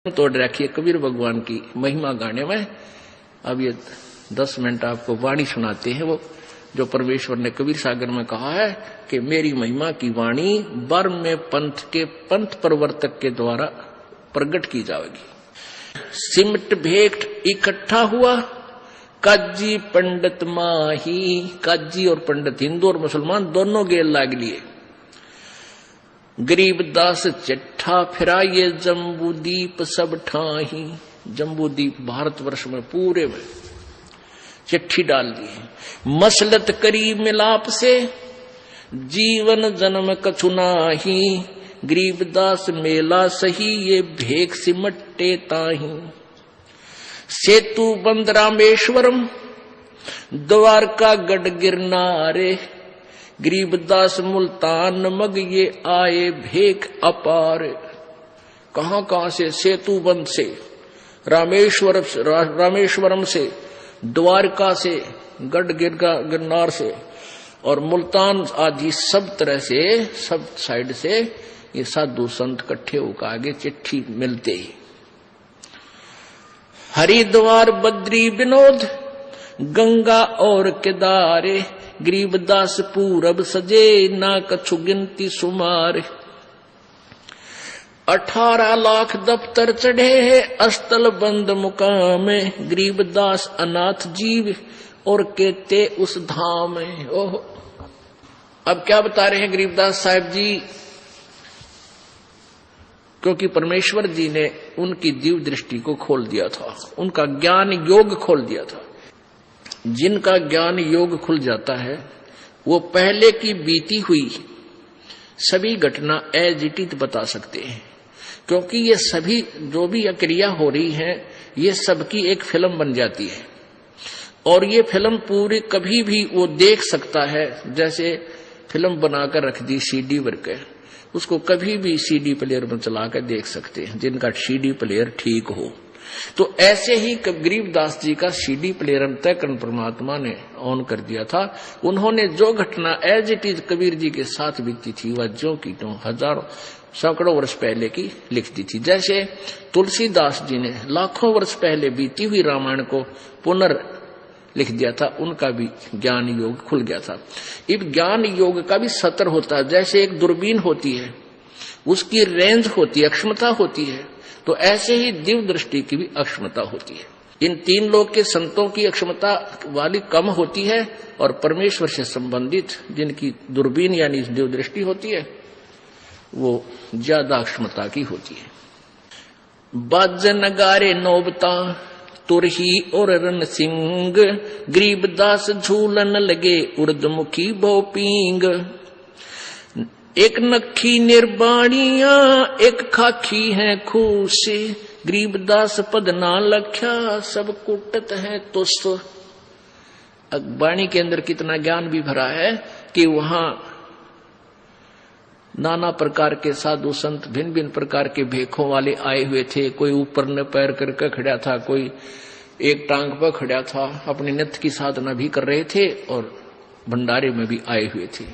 तोड़ रखी है कबीर भगवान की महिमा गाने में। अब ये 10 मिनट आपको वाणी सुनाते हैं, वो जो परमेश्वर ने कबीर सागर में कहा है कि मेरी महिमा की वाणी बर्म में पंथ के पंथ प्रवर्तक के द्वारा प्रकट की जाएगी। सिमट भेंट इकट्ठा हुआ काजी पंडित माही। काजी और पंडित हिंदू और मुसलमान दोनों गेल लाग लिए। गरीबदास चिट्ठा फिरा ये जम्बूदीप सब ठाही। जम्बूदीप भारतवर्ष में पूरे में चिट्ठी डाल दी। मसलत करी मिलाप से जीवन जन्म कछु नाही। गरीबदास मेला सही ये भेख सिमटे ताही। सेतु बंद रामेश्वरम द्वारका गढ़ गिरनारे। गरीबदास मुल्तान मग ये आए भेख अपार। कहां से? सेतु बंद से, रामेश्वरम से, द्वारका से, गढ़ गिरनार से और मुल्तान आदि सब तरह से, सब साइड से ये साधु संत इकट्ठे होकर आगे चिट्ठी मिलते ही। हरिद्वार बद्री विनोद गंगा और केदारे। गरीबदास पूरब सजे ना कछु गिनती सुमार। 18 लाख दफ्तर चढ़े है अस्तल बंद मुकाम। गरीबदास अनाथ जीव और कहते उस धाम। ओह, अब क्या बता रहे हैं गरीबदास साहब जी? क्योंकि परमेश्वर जी ने उनकी दिव्य दृष्टि को खोल दिया था, उनका ज्ञान योग खोल दिया था। जिनका ज्ञान योग खुल जाता है वो पहले की बीती हुई सभी घटना एज इट इज बता सकते हैं, क्योंकि ये सभी जो भी क्रिया हो रही है ये सबकी एक फिल्म बन जाती है और ये फिल्म पूरी कभी भी वो देख सकता है। जैसे फिल्म बनाकर रख दी सीडी पर, उसको कभी भी सीडी प्लेयर में चलाकर देख सकते हैं जिनका सीडी प्लेयर ठीक हो। तो ऐसे ही गरीबदास जी का सीडी प्लेयर अंतःकरण परमात्मा ने ऑन कर दिया था। उन्होंने जो घटना as it is Kabir ji के साथ बीती थी वह जो की तो हजारों सैकड़ों वर्ष पहले की लिख दी थी। जैसे तुलसीदास जी ने लाखों वर्ष पहले बीती हुई रामायण को पुनर् लिख दिया था, उनका भी ज्ञान योग खुल गया था। इस ज्ञान योग का भी सत्र होता है। जैसे एक दूरबीन होती है, उसकी रेंज होती है, अक्षमता होती है, तो ऐसे ही दिव्य दृष्टि की भी अक्षमता होती है। इन 3 लोक के संतों की अक्षमता वाली कम होती है और परमेश्वर से संबंधित जिनकी दूरबीन यानी दिव्य दृष्टि होती है वो ज्यादा अक्षमता की होती है। बाज नगारे नौबता तुरही और रन सिंह। गरीबदास झूलन लगे उर्दमुखी भोपींग। एक नखी निर्बाणिया एक खाखी है खूसी। गरीबदास पद ना लख्या सब कुटत है तुस्त। बाणी के अंदर कितना ज्ञान भी भरा है कि वहां नाना प्रकार के साधु संत भिन्न भिन्न प्रकार के भेखों वाले आए हुए थे। कोई ऊपर ने पैर करके खड़ा था, कोई एक टांग पर खड़ा था, अपने नित्य की साधना भी कर रहे थे और भंडारे में भी आए हुए थे।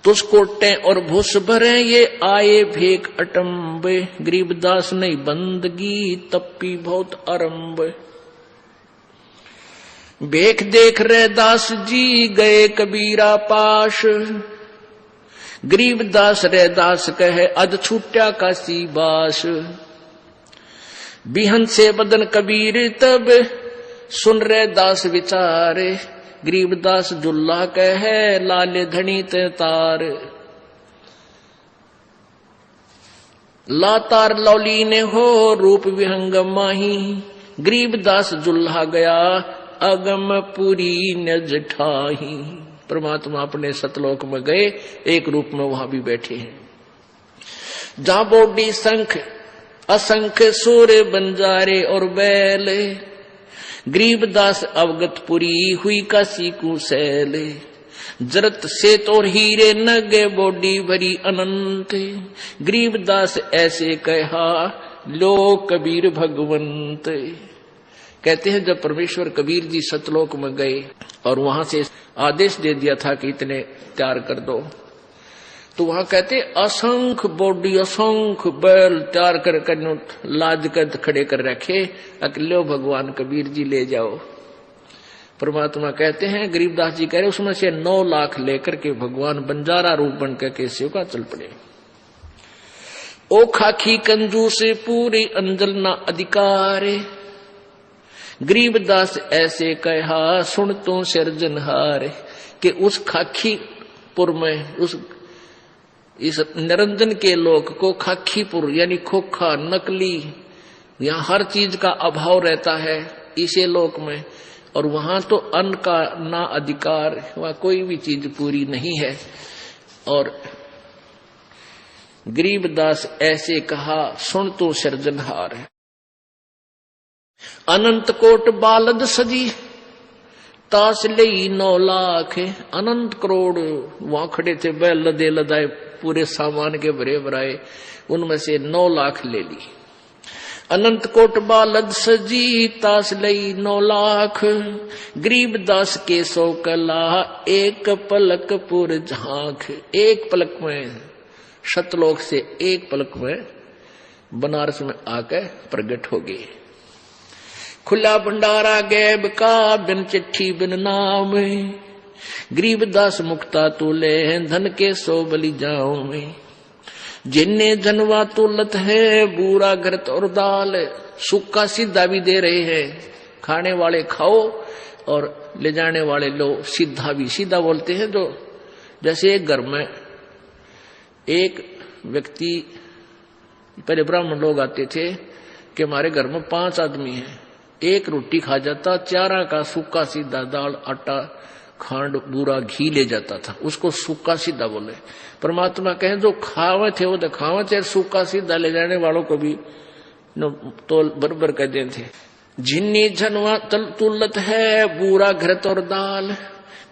तुसकोटे और भूस भरे ये आए भेक अटम्बे। गरीबदास ने बंदगी तप्पी बहुत आरंभ। भेख देख रहे दास जी गए कबीरा पाश। गरीबदास रे दास कहे अध छूट्या काशी बास। बिहन से बदन कबीर तब सुन रहे दास विचारे। गरीबदास जुल्ला कहे लाले धनी ते तार। लातार लौली ने हो रूप विहंग माही। गरीबदास जुल्हा गया अगम पुरी न जठाही। परमात्मा अपने सतलोक में गए, एक रूप में वहां भी बैठे हैं। जहां बोडी संख असंख्य सूर्य बंजारे और बैल। गरीबदास अवगतपुरी हुई काशी कुशैल। जरत से तो हीरे नगे बोडी भरी अनंत। गरीबदास ऐसे कहा लो कबीर भगवंत। कहते हैं जब परमेश्वर कबीर जी सतलोक में गए और वहां से आदेश दे दिया था कि इतने तैयार कर दो, तो वहां कहते असंख्य बॉडी असंख्य बैल तैयार कर लाद कर खड़े कर रखे, अकेले भगवान कबीर जी ले जाओ। परमात्मा कहते हैं, गरीबदास जी कह रहे उसमें से 9 लाख लेकर के भगवान बंजारा रूप बन के शिव का चल पड़े। ओ खाखी कंजू से पूरी अंजल ना अधिकारे, गरीबदास ऐसे कहा सुन तो सिरजनहार, कि उस खाखीपुर में इस निरंजन के लोक को खाखीपुर यानी खोखा नकली, यहाँ हर चीज का अभाव रहता है इसे लोक में, और वहां तो अन्न का ना अधिकार, वहां कोई भी चीज पूरी नहीं है। और गरीबदास ऐसे कहा सुन तो सिरजनहार, अनंत कोट बालद सजी तास ले 9 लाख, अनंत करोड़ वहां खड़े थे बैल लदे लदाए पूरे सामान के भरे भराए, उनमें से 9 लाख ले ली। अनंत कोट बालद सजी तास लई 9 लाख, गरीबदास के 100 कला एक पलक पुर झांक, एक पलक में सतलोक से एक पलक में बनारस में आकर प्रकट हो गए। खुला भंडारा गैब का बिन चिट्ठी बिन नाम, गरीबदास मुक्ता तुले धन के 100 बलि जाओ में, जिन्ने जनवा तुलत है बूरा घृत और दाल, सूखा सीधा भी दे रहे हैं, खाने वाले खाओ और ले जाने वाले लो, सीधा भी। सीधा बोलते हैं जो जैसे एक घर में एक व्यक्ति, पहले ब्राह्मण लोग आते थे कि हमारे घर में 5 आदमी हैं, एक रोटी खा जाता, 4 का सूखा सीधा दाल आटा खांड बूरा घी ले जाता था, उसको सूखा सीधा बोले। परमात्मा कहें जो खावे थे वो तो खावे थे, सूखा सीधा ले जाने वालों को भी तो बरबर कर दे थे। जिन्नी झनवा तुलत है बूरा घृत और दाल,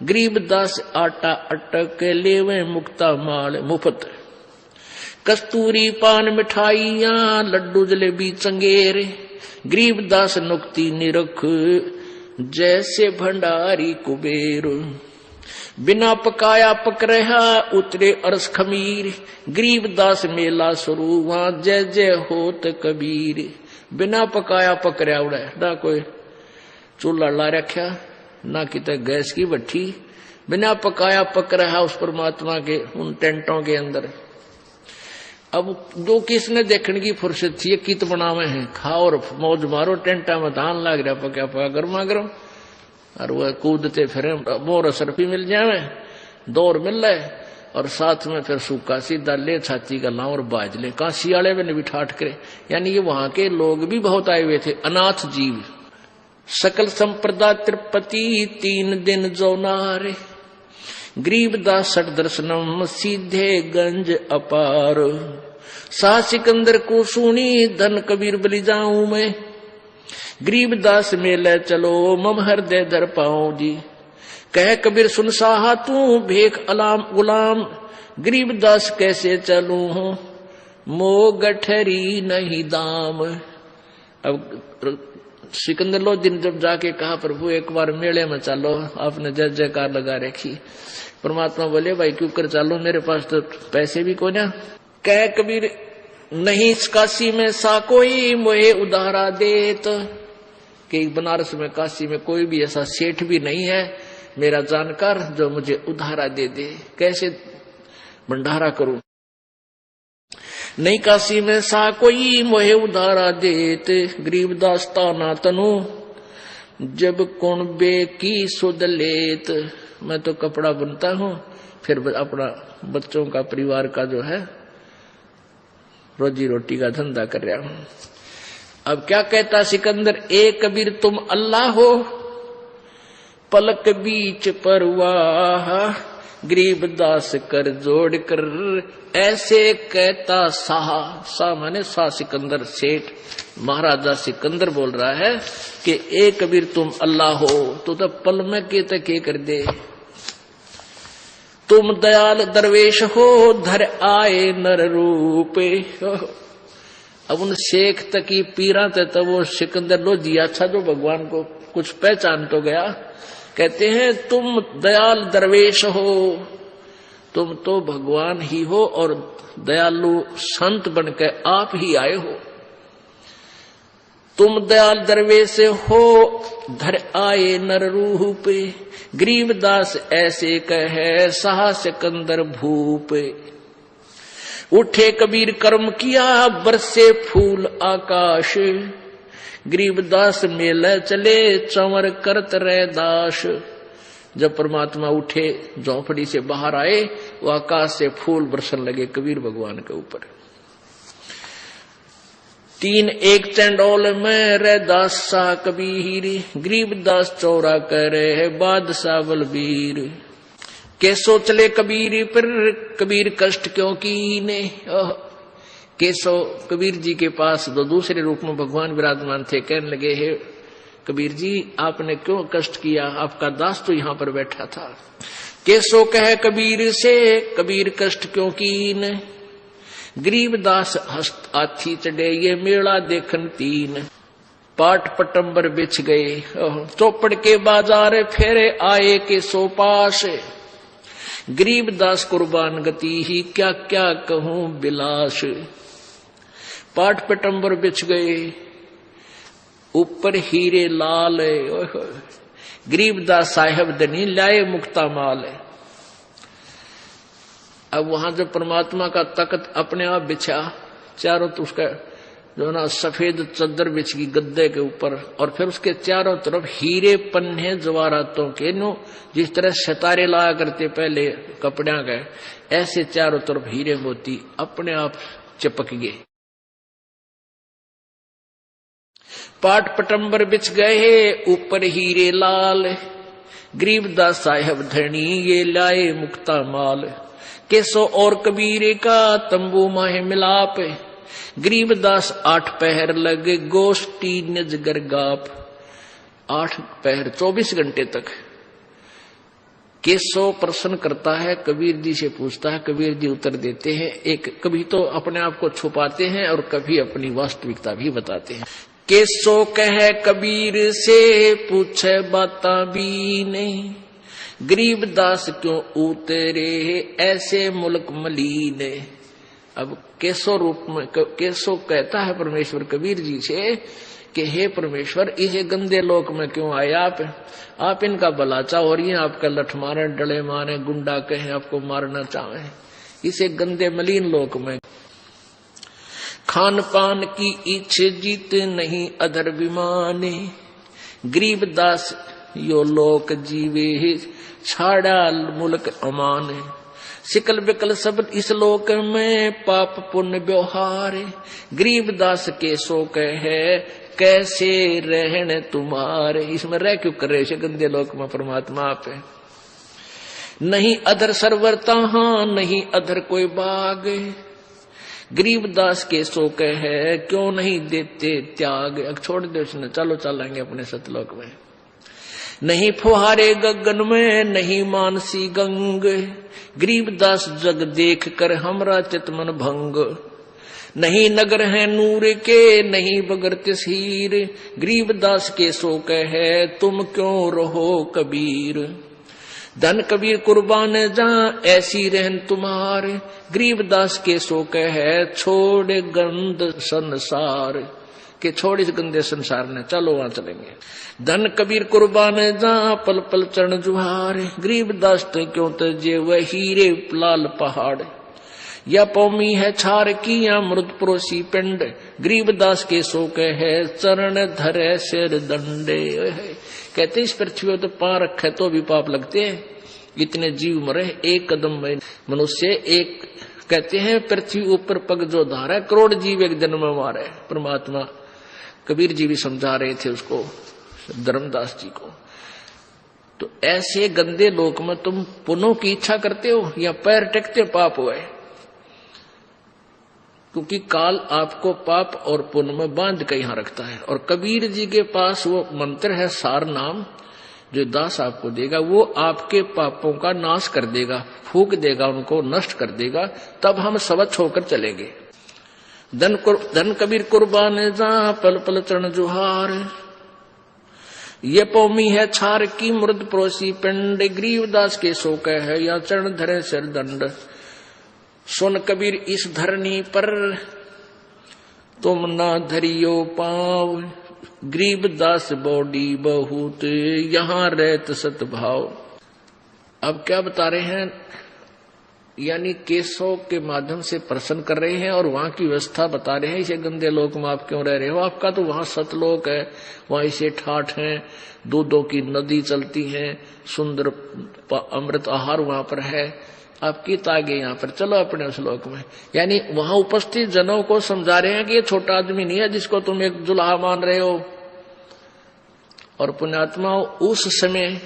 गरीबदास आटा अटक लेवे मुक्ता माल मुफ्त, कस्तूरी पान मिठाइयां लड्डू जलेबी चंगेरे, गरीबदास नुक्ति निरख जैसे भंडारी कुबेर, बिना पकाया पक रहा उतरे अरस खमीर, गरीबदास मेला शुरू वहां जय जय होत कबीर। बिना पकाया पक रहा उड़ा, ना कोई चूल्हा ला रखा ना कितने गैस की भट्टी, बिना पकाया पक रहा उस परमात्मा के उन टेंटों के अंदर। अब जो किसने देखने की फुर्सत थी, कित बनावे हैं, खाओ और मौज मारो, टेंटा में धान लाग रहा पका पका गर्मा गर्म, और वह कूदते फिर मोर सरफी मिल जावे, दौर मिल रहे, और साथ में फिर सूखा सीधा ले छाती का लाओ और बाज ले, काशी वाले में भी ठाठ करे। यानी ये वहां के लोग भी बहुत आए हुए थे, अनाथ जीव। सकल संप्रदा तिरुपति 3 दिन जो नारे, गरीबदास सठ दर्शनम सीधे गंज अपार, सा सिकंदर को सुनी धन कबीर बलि जाऊं मैं, गरीबदास मेले चलो मम हृदय धर पाऊं जी, कह कबीर सुन साहा तू भेख अलाम गुलाम, गरीबदास कैसे चलूं हूं मो गठरी नहीं दाम। अब सिकंदर लो दिन जब जाके कहा प्रभु एक बार मेले में चलो, आपने जय जयकार लगा रखी। परमात्मा बोले भाई क्यों कर चलो, मेरे पास तो पैसे भी को ना। कह कबीर नहीं काशी में सा कोई मोहे उधारा देत, कि बनारस में काशी में कोई भी ऐसा सेठ भी नहीं है मेरा जानकार जो मुझे उधारा दे दे, कैसे भंडारा करूं। नहीं काशी में सा कोई मोहे उधारा देत, गरीबदास ताना तनु जब कौन बे की सुध लेत। मैं तो कपड़ा बुनता हूं, फिर अपना बच्चों का परिवार का जो है रोजी रोटी का धंधा कर रहा हूं। अब क्या कहता सिकंदर, ए कबीर तुम अल्लाह हो पलक बीच परवाह, गरीबदास कर जोड़ कर ऐसे कहता साहा। सा माने सा सिकंदर सेठ महाराजा सिकंदर बोल रहा है कि ए कबीर तुम अल्लाह हो तो पल में के कर दे, तुम दयाल दरवेश हो धर आए नर रूपे। अब उन शेख तकी पीरा तक वो सिकंदर लो दिया था जो भगवान को कुछ पहचान तो गया। कहते हैं तुम दयाल दरवेश हो तुम तो भगवान ही हो और दयालु संत बनकर आप ही आए हो। तुम दयाल दरवेश हो धर आए नर रूप, गरीबदास ऐसे कहे सहा सिकंदर भूप। उठे कबीर कर्म किया बरसे फूल आकाश, गरीबदास मेले चले चंवर करत रह दास। जब परमात्मा उठे झोंपड़ी से बाहर आए, वो आकाश से फूल बरसन लगे कबीर भगवान के ऊपर। तीन एक चंडोल में रे दास सा कबीर, गरीबदास चौरा करे बादशाह बलबीर। कैसो चले कबीर पर कबीर कष्ट क्यों कीने। कैसो कबीर जी के पास दो दूसरे रूप में भगवान विराजमान थे, कहने लगे हे कबीर जी आपने क्यों कष्ट किया, आपका दास तो यहाँ पर बैठा था। कैसो कहे कबीर से कबीर कष्ट क्यों कीन, गरीबदास हस्त हाथी चढ़े ये मेला देखन तीन। पाट पटंबर बिछ गए चौपड़ के बाजार फेरे आए के सो पास, गरीबदास कुर्बान गति ही क्या क्या कहूं बिलास। पाट पटंबर बिछ गए ऊपर हीरे लाल, गरीबदास साहेब धनी लाए मुक्ता माल। अब वहां जब परमात्मा का तख्त अपने आप बिछा, चारों तो उसका जो ना सफेद चद्दर बिछ गई गद्दे के ऊपर, और फिर उसके चारों तरफ हीरे पन्ने जवाहरातों के नो, जिस तरह सितारे लाया करते पहले कपड़िया गए, ऐसे चारों तरफ हीरे मोती अपने आप चिपक गए। पाट पटंबर बिछ गए ऊपर हीरे लाल, गरीबदास साहेब धनी ये लाए मुक्ता माल। केसो और कबीरे का तंबू माहे मिलाप, गरीबदास 8 पहर लगे गोष्ठी निज गरगाप। 8 पहर 24 घंटे तक केसो प्रश्न करता है, कबीर जी से पूछता है, कबीर जी उत्तर देते हैं। एक कभी तो अपने आप को छुपाते हैं और कभी अपनी वास्तविकता भी बताते हैं। केसो कहे कबीर से पूछे बाता भी नहीं, गरीबदास क्यों उतरे ऐसे मुल्क मलीने। अब केसो रूप में केसो कहता है परमेश्वर कबीर जी से कि हे परमेश्वर इसे गंदे लोक में क्यों आए आप इनका भला चाहो और ये आपका लठ मारे डले मारे गुंडा कहे आपको मारना चाहे, इसे गंदे मलिन लोक में। खान पान की इच्छा जीत नहीं अधर विमाने, गरीबदास यो लोक जीवे छाड़ा मुल्क अमान। सिकल बिकल सब इस लोक में पाप पुण्य व्यवहार, गरीबदास के सो कहे कैसे रहने तुम्हारे। इसमें रह क्यों कर रहे गंदे लोक में परमात्मा आप है। नहीं अधर सरवर तहां नहीं अधर कोई बाग, गरीबदास के सो कहे क्यों नहीं देते त्याग। अब छोड़ दे उसने, चलो चलेंगे अपने सतलोक में। नहीं फुहारे गगन में नहीं मानसी गंग, गरीबदास जग देख कर हमरा चितमन भंग। नहीं नगर है नूर के नहीं बगर तस्हीर, गरीबदास के सो कहे तुम क्यों रहो कबीर। धन कबीर कुर्बान जा ऐसी रहन तुम्हार, गरीबदास के सो कहे छोड़ गंद संसार। के छोड़ इस गंदे संसार ने, चलो वहां चलेंगे। धन कबीर कुर्बान जा पल पल चरण जुहार, गरीबदास ते क्यों तजे वह हीरे लाल पहाड़। या पौमी है छार की या मृत परोसी पिंड, गरीबदास के सो कहे चरण धरे सिर दंडे। कहते इस पृथ्वी तो पां रखे तो भी पाप लगते हैं, इतने जीव मरे एक कदम में मनुष्य एक। कहते हैं पृथ्वी ऊपर पग जो धारा करोड़ जीव एक जन्म में मारे। परमात्मा कबीर जी भी समझा रहे थे उसको, धर्मदास जी को। तो ऐसे गंदे लोक में तुम पुण्यों की इच्छा करते हो या पैर टेकते हो पाप हुए, क्योंकि काल आपको पाप और पुण्य में बांध के यहां रखता है। और कबीर जी के पास वो मंत्र है सार नाम, जो दास आपको देगा, वो आपके पापों का नाश कर देगा, फूक देगा, उनको नष्ट कर देगा, तब हम स्वच्छ होकर चलेंगे। धन कबीर कुर्बान जा पल पल चरण जुहार, ये पौमी है छार की मृद परोसी पिंड, गरीबदास के सो कह है या चरण धरे सिर दंड। सुन कबीर इस धरनी पर तुम ना धरियो पाव, गरीबदास बॉडी बहुत यहां रहत सतभाव। अब क्या बता रहे हैं, यानी केशव के माध्यम से प्रसन्न कर रहे हैं और वहां की व्यवस्था बता रहे हैं। इसे गंदे लोक में आप क्यों रह रहे हो, आपका तो वहां सतलोक है, वहां इसे ठाठ है, दूधों की नदी चलती है, सुंदर अमृत आहार वहां पर है, आपकी तागे यहाँ पर, चलो अपने उस लोक में। यानी वहां उपस्थित जनों को समझा रहे हैं कि ये छोटा आदमी नहीं है जिसको तुम एक दुल्हा मान रहे हो। और पुण्यात्मा उस समय,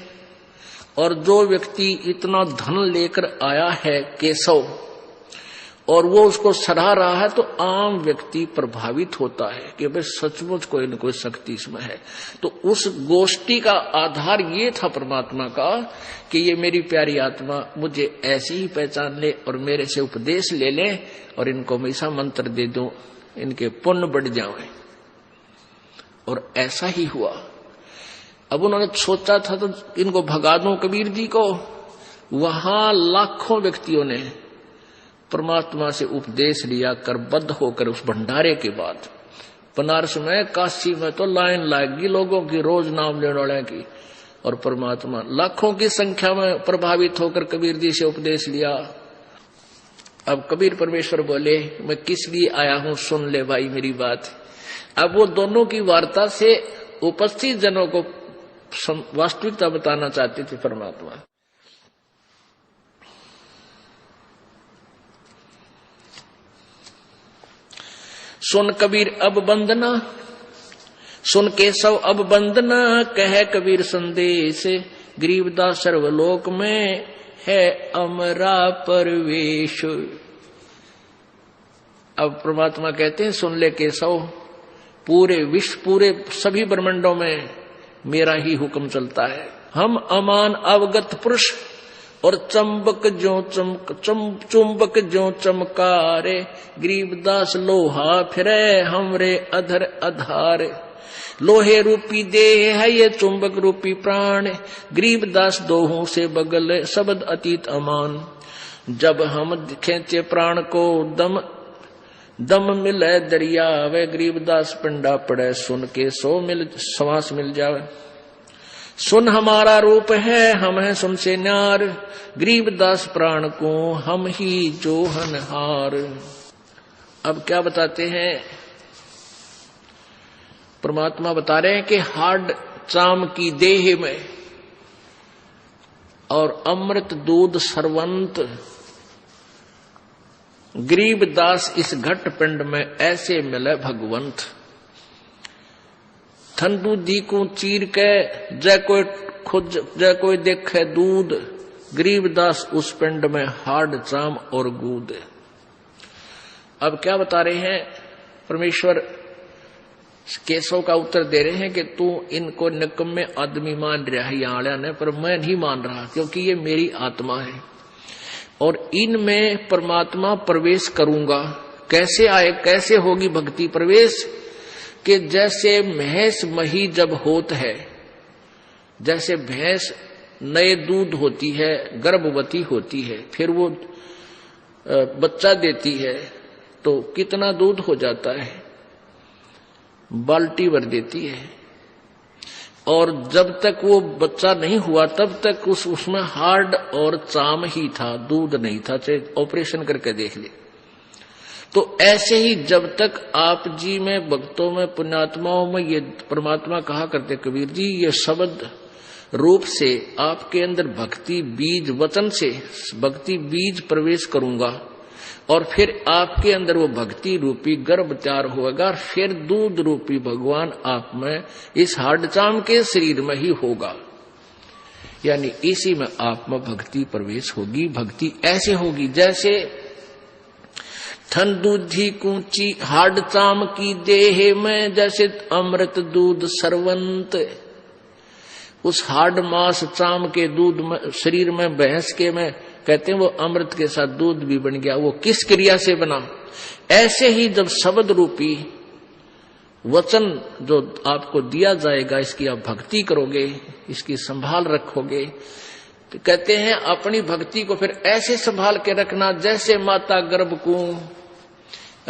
और जो व्यक्ति इतना धन लेकर आया है केशव, और वो उसको सराह रहा है, तो आम व्यक्ति प्रभावित होता है कि भाई सचमुच कोई न कोई शक्ति इसमें है। तो उस गोष्ठी का आधार ये था परमात्मा का कि ये मेरी प्यारी आत्मा मुझे ऐसे ही पहचान ले और मेरे से उपदेश ले ले और इनको हमेशा मंत्र दे दूं, इनके पुण्य बढ़ जाए। और ऐसा ही हुआ। अब उन्होंने सोचा था तो इनको भगा दूं कबीर जी को। वहां लाखों व्यक्तियों ने परमात्मा से उपदेश लिया करबद्ध होकर उस भंडारे के बाद। बनारस में, काशी में तो लाइन लागगी लोगों की, रोज नाम लेने वाले की, और परमात्मा लाखों की संख्या में प्रभावित होकर कबीर जी से उपदेश लिया। अब कबीर परमेश्वर बोले, मैं किस लिए आया हूं, सुन ले भाई मेरी बात। अब वो दोनों की वार्ता से उपस्थित जनों को वास्तविकता बताना चाहते थे परमात्मा। सुन कबीर अब बंदना, सुन केशव अब बंदना, कहे कबीर संदेश, गरीबदास सर्वलोक में है अमरा परवेश। अब परमात्मा कहते हैं, सुन ले केशव, पूरे विश्व, पूरे सभी ब्रह्मांडों में मेरा ही हुक्म चलता है। हम अमान अवगत पुरुष और चुंबक जो चमकारे, गरीबदास लोहा फिरे हमरे अधर आधार। लोहे रूपी देह है ये चुंबक रूपी प्राण, गरीबदास दोहों से बगल शब्द अतीत अमान। जब हम खींचे प्राण को दम मिले दरिया, वे गरीबदास पिंडा पड़े, सुन के श्वास मिल जावे। सुन हमारा रूप है, हम हैं सुन से न्यार, गरीबदास प्राण को हम ही जोहनहार। अब क्या बताते हैं, परमात्मा बता रहे हैं कि हाड चाम की देह में और अमृत दूध सरवंत गरीबदास इस घट पिंड में ऐसे मिले भगवंत। ठंडू दी को चीर के जय कोई देखे दूध, गरीबदास उस पिंड में हाड चाम और गूद। अब क्या बता रहे हैं परमेश्वर, केशव का उत्तर दे रहे हैं कि तू इनको निकम्मे आदमी मान रहा है यहाँ ने, पर मैं नहीं मान रहा, क्योंकि ये मेरी आत्मा है और इनमें परमात्मा प्रवेश करूंगा। कैसे आए, कैसे होगी भक्ति प्रवेश, कि जैसे भैंस मही जब होत है, जैसे भैंस नए दूध होती है, गर्भवती होती है, फिर वो बच्चा देती है, तो कितना दूध हो जाता है, बाल्टी भर देती है। और जब तक वो बच्चा नहीं हुआ तब तक उसमें हार्ड और चाम ही था, दूध नहीं था, चाहे ऑपरेशन करके देख ले। तो ऐसे ही जब तक आप जी में, भक्तों में, पुण्यात्माओं में ये परमात्मा कहा करते कबीर जी, ये शब्द रूप से आपके अंदर भक्ति बीज, वचन से भक्ति बीज प्रवेश करूंगा और फिर आपके अंदर वो भक्ति रूपी गर्भ तैयार होगा, फिर दूध रूपी भगवान आप में इस हाडचाम के शरीर में ही होगा। यानी इसी में आप में भक्ति प्रवेश होगी। भक्ति ऐसे होगी जैसे ठन दूधी कूची हाडचाम की देह में, जैसे अमृत दूध सरवंत। उस हाड मास चाम के दूध में, शरीर में भैंस के में कहते हैं वो अमृत के साथ दूध भी बन गया। वो किस क्रिया से बना? ऐसे ही जब शब्द रूपी वचन जो आपको दिया जाएगा इसकी आप भक्ति करोगे, इसकी संभाल रखोगे। तो कहते हैं अपनी भक्ति को फिर ऐसे संभाल के रखना जैसे माता गर्भ को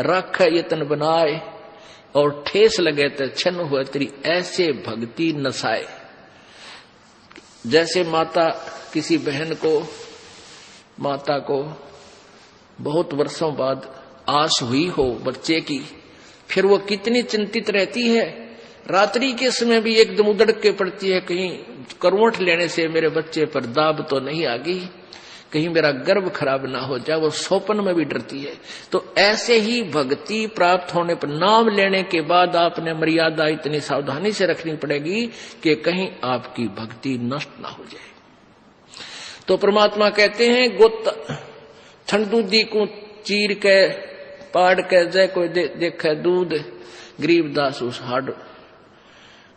रख यतन बनाए और ठेस लगे तो छन हुए तेरी ऐसे भक्ति नसाए। जैसे माता किसी बहन को, माता को बहुत वर्षों बाद आस हुई हो बच्चे की, फिर वो कितनी चिंतित रहती है। रात्रि के समय भी एकदम उधड़ के पड़ती है, कहीं करवट लेने से मेरे बच्चे पर दाब तो नहीं आ गई, कहीं मेरा गर्भ खराब ना हो जाए, वो स्वप्न में भी डरती है। तो ऐसे ही भक्ति प्राप्त होने पर नाम लेने के बाद आपने मर्यादा इतनी सावधानी से रखनी पड़ेगी कि कहीं आपकी भक्ति नष्ट ना हो जाए। तो परमात्मा कहते हैं गोता ठंडूदी को चीर के पाड़ के जय कोई देखे दूध, गरीबदास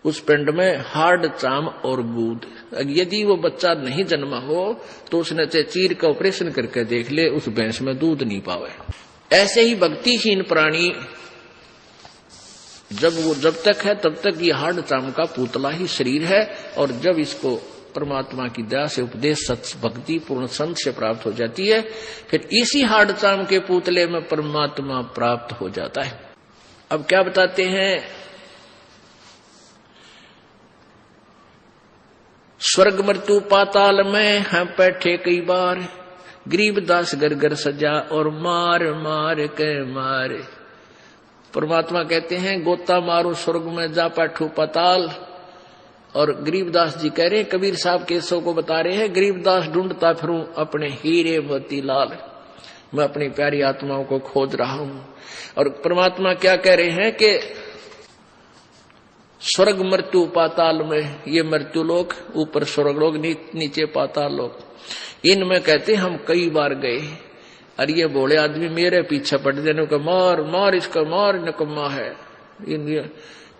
उस पिंड में हार्ड चाम और गूद। यदि वो बच्चा नहीं जन्मा हो तो उसने चीर का ऑपरेशन करके देख ले, उस भैंस में दूध नहीं पावे। ऐसे ही भक्तिहीन प्राणी जब तक है तब तक ये हार्ड चाम का पुतला ही शरीर है, और जब इसको परमात्मा की दया से उपदेश सत्य भक्ति पूर्ण संत से प्राप्त हो जाती है, फिर इसी हार्ड चाम के पुतले में परमात्मा प्राप्त हो जाता है। अब क्या बताते हैं, स्वर्ग मृत्यु पाताल में हैं बैठे कई बार, गरीबदास घर घर सजा और मार मार के मारे। परमात्मा कहते हैं गोता मारो स्वर्ग में जा बैठू पाताल। और गरीबदास जी कह रहे हैं, कबीर साहब केसों को बता रहे हैं, गरीबदास ढूंढता फिरूं अपने हीरे मोती लाल, मैं अपनी प्यारी आत्माओं को खोज रहा हूं। और परमात्मा क्या कह रहे हैं कि स्वर्ग मृत्यु पाताल में, ये मृत्यु लोक, ऊपर स्वर्ग लोक, नीचे पाताल लोक, इनमें कहते हम कई बार गए। और ये बोले आदमी मेरे पीछे पड़ देने को, मार मार इसका मार, नकम्मा है,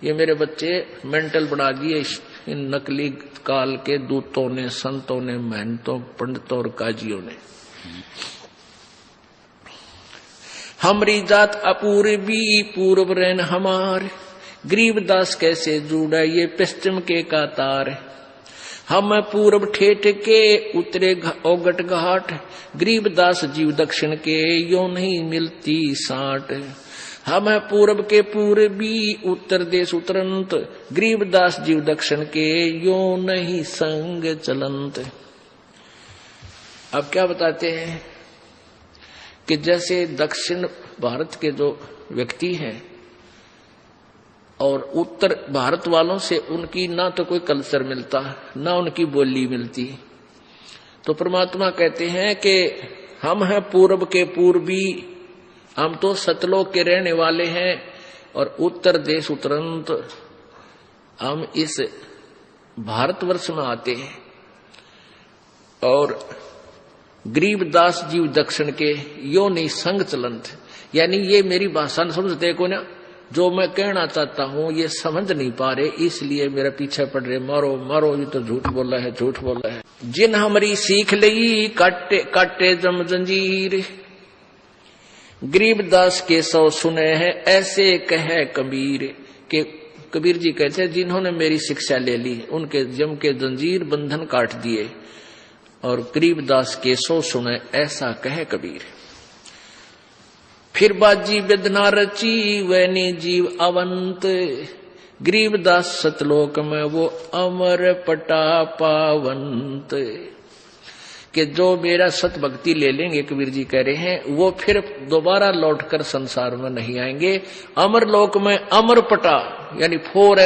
ये मेरे बच्चे मेंटल बना दिए इन नकली काल के दूतों ने, संतों ने, महंतों, पंडितों और काजियों ने। हमारी जात अपूर्वी पूर्व रैन हमार, गरीबदास कैसे जुड़ा ये पश्चिम के कातार। हम पूर्व ठेठ के उतरे ओगट घाट, गरीबदास जीव दक्षिण के यो नहीं मिलती साट। हम पूर्व के पूर्वी उत्तर देश उतरंत, गरीबदास जीव दक्षिण के यो नहीं संग चलंत। अब क्या बताते हैं कि जैसे दक्षिण भारत के जो व्यक्ति हैं और उत्तर भारत वालों से उनकी ना तो कोई कल्चर मिलता, ना उनकी बोली मिलती, तो परमात्मा कहते हैं कि हम हैं पूर्व के पूर्वी, हम तो सतलोक के रहने वाले हैं, और उत्तर देश उतरंत हम इस भारतवर्ष में आते हैं। और गरीबदास जीव दक्षिण के यो नहीं संग चलंत, यानी ये मेरी भाषा न समझते को ना, जो मैं कहना चाहता हूं ये समझ नहीं पा रहे, इसलिए मेरे पीछे पड़ रहे, मारो मारो, ये तो झूठ बोला है, झूठ बोला है। जिन हमारी सीख लई काटे काटे जम जंजीर, गरीबदास के सौ सुने हैं ऐसे कहे कबीर। के कबीर जी कहते हैं जिन्होंने मेरी शिक्षा ले ली उनके जम के जंजीर बंधन काट दिए, और गरीबदास के सौ सुने ऐसा कहे कबीर। फिर बाजी वेदना रची वैनी जीव अवंत, गरीबदास सतलोक में वो अमर पटा पावंत। कि जो मेरा सत भक्ति ले लेंगे, कबीर जी कह रहे हैं, वो फिर दोबारा लौटकर संसार में नहीं आएंगे। अमर लोक में अमर पटा यानी फोर